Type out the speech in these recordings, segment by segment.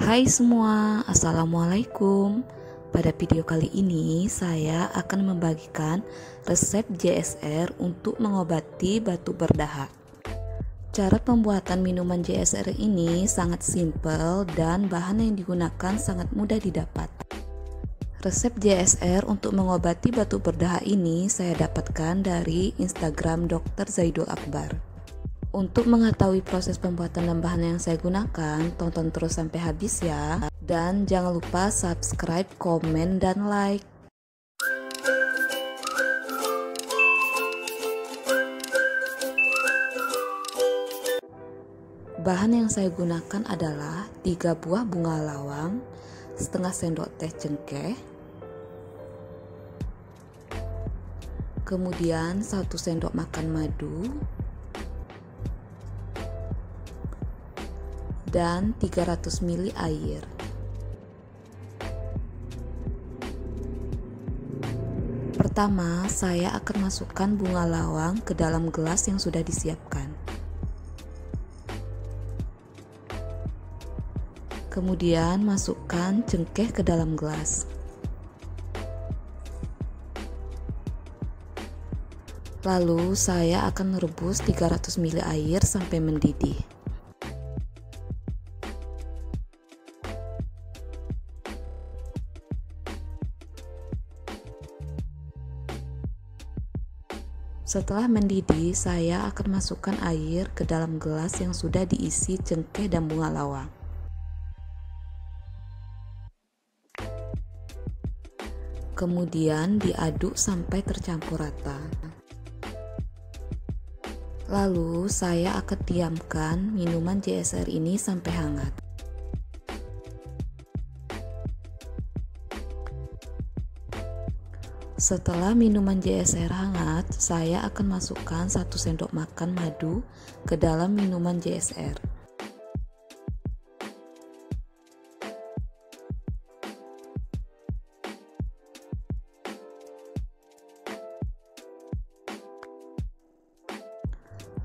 Hai semua, Assalamualaikum. Pada video kali ini saya akan membagikan resep JSR untuk mengobati batuk berdahak. Cara pembuatan minuman JSR ini sangat simpel dan bahan yang digunakan sangat mudah didapat. Resep JSR untuk mengobati batuk berdahak ini saya dapatkan dari Instagram Dr. Zaidul Akbar. Untuk mengetahui proses pembuatan dan bahan yang saya gunakan, tonton terus sampai habis ya. Dan jangan lupa subscribe, komen, dan like. Bahan yang saya gunakan adalah 3 buah bunga lawang, setengah sendok teh cengkeh, kemudian 1 sendok makan madu, dan 300 ml air. Pertama, saya akan masukkan bunga lawang ke dalam gelas yang sudah disiapkan. Kemudian masukkan cengkeh ke dalam gelas. Lalu saya akan merebus 300 ml air sampai mendidih. Setelah mendidih, saya akan masukkan air ke dalam gelas yang sudah diisi cengkeh dan bunga lawang. Kemudian diaduk sampai tercampur rata. Lalu saya akan diamkan minuman JSR ini sampai hangat. Setelah minuman JSR hangat, saya akan masukkan 1 sendok makan madu ke dalam minuman JSR.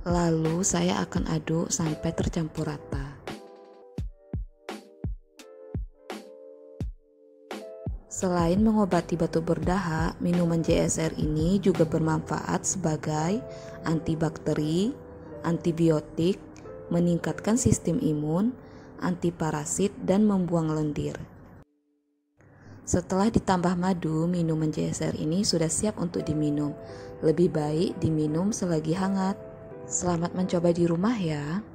Lalu saya akan aduk sampai tercampur rata. Selain mengobati batuk berdahak, minuman JSR ini juga bermanfaat sebagai antibakteri, antibiotik, meningkatkan sistem imun, antiparasit, dan membuang lendir. Setelah ditambah madu, minuman JSR ini sudah siap untuk diminum. Lebih baik diminum selagi hangat. Selamat mencoba di rumah ya.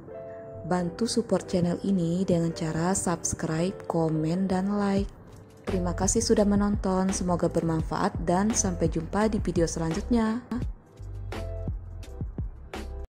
Bantu support channel ini dengan cara subscribe, komen, dan like. Terima kasih sudah menonton, semoga bermanfaat dan sampai jumpa di video selanjutnya.